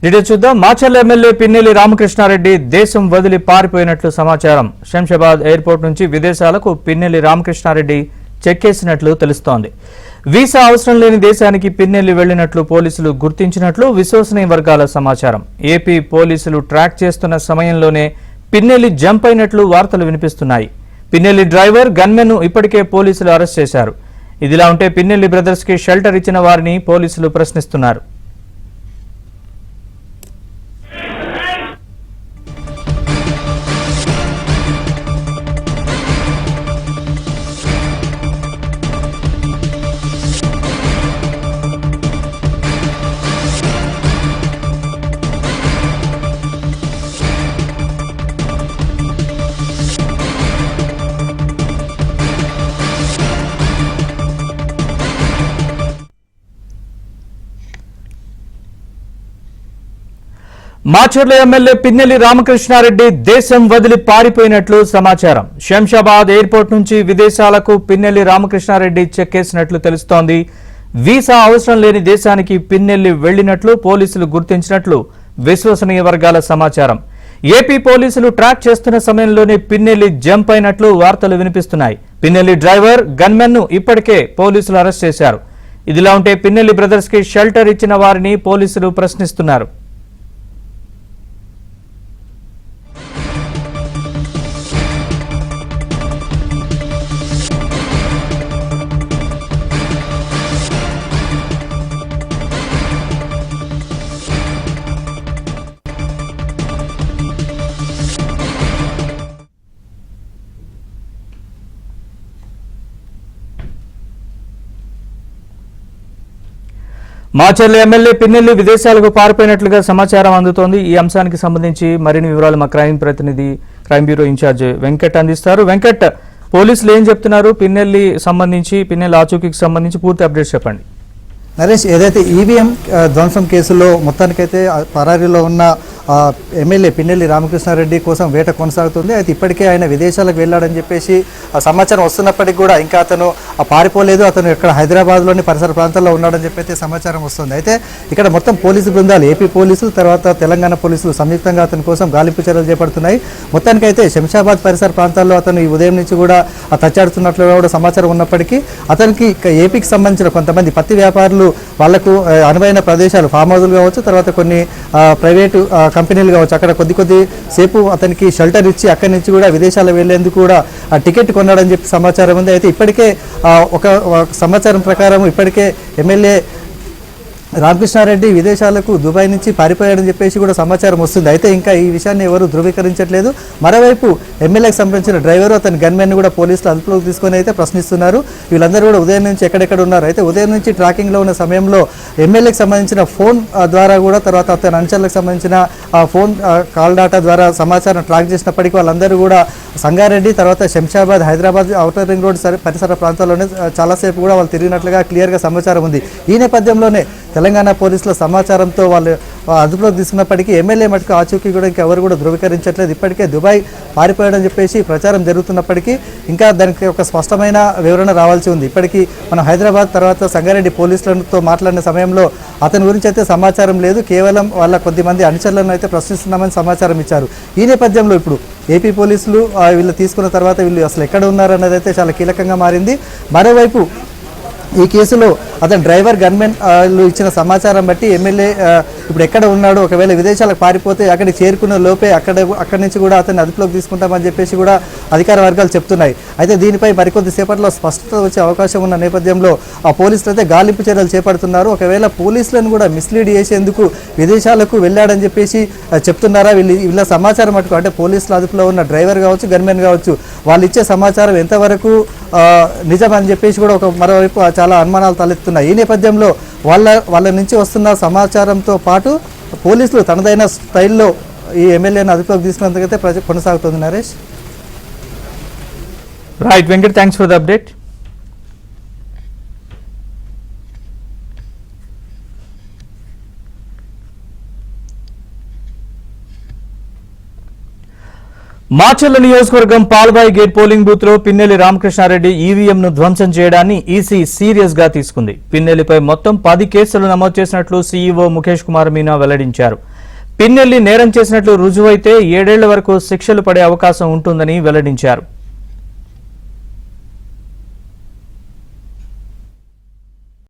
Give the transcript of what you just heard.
Details చూద్దాం. Macherla MLA Pinnelli Ramakrishna Reddy దేశం వదిలి పారిపోయినట్లు సమాచారం. శంషాబాద్ ఎయిర్పోర్ట్ నుంచి విదేశాలకు పిన్నెల్లి రామకృష్ణారెడ్డి చెక్కేసినట్లు తెలుస్తోంది. వీసా అవసరం లేని దేశానికి పిన్నెల్లి వెళ్లినట్లు పోలీసులు గుర్తించినట్లు విశ్వసనీయ వర్గాల సమాచారం. ఏపీ పోలీసులు ట్రాక్ చేస్తున్న సమయంలోనే పిన్నెల్లి జంప్ అయినట్లు వార్తలు వినిపిస్తున్నాయి. పిన్నెల్లి డ్రైవర్, గన్మెన్ ను ఇప్పటికే పోలీసులు అరెస్ట్ చేశారు. ఇదిలా ఉంటే పిన్నెల్లి బ్రదర్స్ కి షెల్టర్ ఇచ్చిన వారిని పోలీసులు ప్రశ్నిస్తున్నారు. మాచర్ల ఎమ్మెల్యే పిన్నెల్లి రామకృష్ణారెడ్డి దేశం వదిలి పారిపోయినట్లు సమాచారం. శంషాబాద్ ఎయిర్పోర్ట్ నుంచి విదేశాలకు పిన్నెల్లి రామకృష్ణారెడ్డి చెక్కేసినట్లు తెలుస్తోంది. వీసా అవసరం లేని దేశానికి పిన్నెల్లి వెళ్లినట్లు పోలీసులు గుర్తించినట్లు విశ్వసనీయ వర్గాల సమాచారం. ఏపీ పోలీసులు ట్రాక్ చేస్తున్న సమయంలోనే పిన్నెల్లి జంప్ అయినట్లు వార్తలు వినిపిస్తున్నాయి. పిన్నెల్లి డ్రైవర్, గన్మెన్ ను ఇప్పటికే పోలీసులు అరెస్ట్ చేశారు. ఇదిలా ఉంటే పిన్నెల్లి బ్రదర్స్ కి షెల్టర్ ఇచ్చిన వారిని పోలీసులు ప్రశ్నిస్తున్నారు. మాచర్ల ఎమ్మెల్యే పిన్నెల్లి విదేశాలకు పారిపోయినట్లుగా సమాచారం అందుతోంది. ఈ అంశానికి సంబంధించి మరిన్ని వివరాలు మా క్రైమ్ ప్రతినిధి, క్రైమ్ బ్యూరో ఇన్ఛార్జ్ వెంకట్ అందిస్తారు. వెంకట్, పోలీసులు ఏం చెప్తున్నారు? పిన్నెల్లి ఆచూకీకి సంబంధించి పూర్తి అప్డేట్స్ చెప్పండి. నరేష్, ఏదైతే ఈవీఎం ధ్వంసం కేసులో మొత్తానికైతే పరారీలో ఉన్న ఎమ్మెల్యే పిన్నెల్లి రామకృష్ణారెడ్డి కోసం వేట కొనసాగుతుంది. అయితే ఇప్పటికే ఆయన విదేశాలకు వెళ్ళాడని చెప్పేసి సమాచారం వస్తున్నప్పటికీ కూడా ఇంకా అతను పారిపోలేదు. అతను ఇక్కడ హైదరాబాద్లోని పరిసర ప్రాంతాల్లో ఉన్నాడని చెప్పి సమాచారం వస్తుంది. అయితే ఇక్కడ మొత్తం పోలీసు బృందాలు, ఏపీ పోలీసులు తర్వాత తెలంగాణ పోలీసులు సంయుక్తంగా అతని కోసం గాలింపు చర్యలు చేపడుతున్నాయి. మొత్తానికైతే శంషాబాద్ పరిసర ప్రాంతాల్లో అతను ఈ ఉదయం నుంచి కూడా తచ్చాడుతున్నట్లుగా కూడా సమాచారం ఉన్నప్పటికీ అతనికి ఏపీకి సంబంధించిన కొంతమంది పత్తి వ్యాపారులు వాళ్లకు అనువైన ప్రదేశాలు, ఫామ్ హౌజులు కావచ్చు, తర్వాత కొన్ని ప్రైవేటు కంపెనీలు కావచ్చు, అక్కడ కొద్ది సేపు అతనికి షెల్టర్ ఇచ్చి అక్కడి నుంచి కూడా విదేశాలకు వెళ్లేందుకు కూడా టికెట్ కొన్నాడని చెప్పి సమాచారం ఉంది. అయితే ఇప్పటికే ఒక సమాచారం ప్రకారం ఇప్పటికే ఎమ్మెల్యే రామకృష్ణారెడ్డి విదేశాలకు దుబాయ్ నుంచి పారిపోయాడని చెప్పేసి కూడా సమాచారం వస్తుంది. అయితే ఇంకా ఈ విషయాన్ని ఎవరు ధృవీకరించట్లేదు. మరోవైపు ఎమ్మెల్యేకి సంబంధించిన డ్రైవరు, అతని గన్మెన్ కూడా పోలీసులు అదుపులోకి తీసుకొని అయితే ప్రశ్నిస్తున్నారు. వీళ్ళందరూ కూడా ఉదయం నుంచి ఎక్కడెక్కడ ఉన్నారు. అయితే ఉదయం నుంచి ట్రాకింగ్లో ఉన్న సమయంలో ఎమ్మెల్యేకి సంబంధించిన ఫోన్ ద్వారా కూడా, తర్వాత అతని అంచనలకు సంబంధించిన ఫోన్ కాల్ డాటా ద్వారా సమాచారం ట్రాక్ చేసినప్పటికీ వాళ్ళందరూ కూడా సంగారెడ్డి, తర్వాత Shamshabad, Hyderabad outer ring road పరిసర ప్రాంతాల్లోనే చాలాసేపు కూడా వాళ్ళు తిరిగినట్లుగా క్లియర్గా సమాచారం ఉంది. ఈ నేపథ్యంలోనే తెలంగాణ పోలీసుల సమాచారంతో వాళ్ళు అదుపులోకి తీసుకున్నప్పటికీ ఎమ్మెల్యే మటుకు ఆచూకీ కూడా ఇంకెవరు కూడా ధృవీకరించట్లేదు. ఇప్పటికే దుబాయ్ పారిపోయాడని చెప్పేసి ప్రచారం జరుగుతున్నప్పటికీ ఇంకా దానికి ఒక స్పష్టమైన వివరణ రావాల్సి ఉంది. ఇప్పటికీ మనం హైదరాబాద్ తర్వాత సంగారెడ్డి పోలీసులతో మాట్లాడిన సమయంలో అతని గురించి అయితే సమాచారం లేదు. కేవలం వాళ్ళ కొద్దిమంది అనుచరులను అయితే ప్రశ్నిస్తున్నామని సమాచారం ఇచ్చారు. ఈ నేపథ్యంలో ఇప్పుడు ఏపీ పోలీసులు వీళ్ళు తీసుకున్న తర్వాత వీళ్ళు అసలు ఎక్కడ ఉన్నారన్నది అయితే చాలా కీలకంగా మారింది. మరోవైపు ఈ కేసులో అతని డ్రైవర్, గన్మెన్ ఇచ్చిన సమాచారం బట్టి ఎమ్మెల్యే ఇప్పుడు ఎక్కడ ఉన్నాడు, ఒకవేళ విదేశాలకు పారిపోతే అక్కడికి చేరుకున్న లోపే అక్కడి నుంచి కూడా అతన్ని అదుపులోకి తీసుకుంటామని చెప్పేసి కూడా అధికార వర్గాలు చెప్తున్నాయి. అయితే దీనిపై మరికొద్ది సేపట్లో స్పష్టత వచ్చే అవకాశం ఉన్న నేపథ్యంలో ఆ పోలీసులు అయితే గాలింపు చర్యలు చేపడుతున్నారు. ఒకవేళ పోలీసులను కూడా మిస్లీడ్ చేసేందుకు విదేశాలకు వెళ్ళాడని చెప్పేసి చెప్తున్నారా వీళ్ళ సమాచారం మటుకు, అంటే పోలీసుల అదుపులో ఉన్న డ్రైవర్ కావచ్చు, గన్మెన్ కావచ్చు, వాళ్ళు ఇచ్చే సమాచారం ఎంతవరకు నిజమని చెప్పేసి కూడా మరోవైపు చాలా అనుమానాలు తలెత్తున్నాయి. ఈ నేపథ్యంలో వాళ్ళ నుంచి వస్తున్న సమాచారంతో పాటు పోలీసులు తనదైన స్టైల్లో ఈ ఎమ్మెల్యేను అదుపులోకి తీసుకున్నందుకైతే కొనసాగుతుంది. Naresh, right Venkat, thanks for the update. Macherla నియోజకవర్గం పాల్వాయి గేట్ పోలింగ్ బూత్ లో పిన్నెల్లి రామకృష్ణారెడ్డి ఈవీఎంను ధ్వంసం చేయడాన్ని ఈసీ సీరియస్ గా తీసుకుంది. పిన్నెల్లిపై మొత్తం 10 కేసులు నమోదు చేసినట్లు సీఈఓ ముఖేష్ కుమార్ మీనా వెల్లడించారు. పిన్నెల్లి నేరం చేసినట్లు రుజువైతే 7 ఏళ్ల వరకు శిక్షలు పడే అవకాశం ఉంటుందని వెల్లడించారు.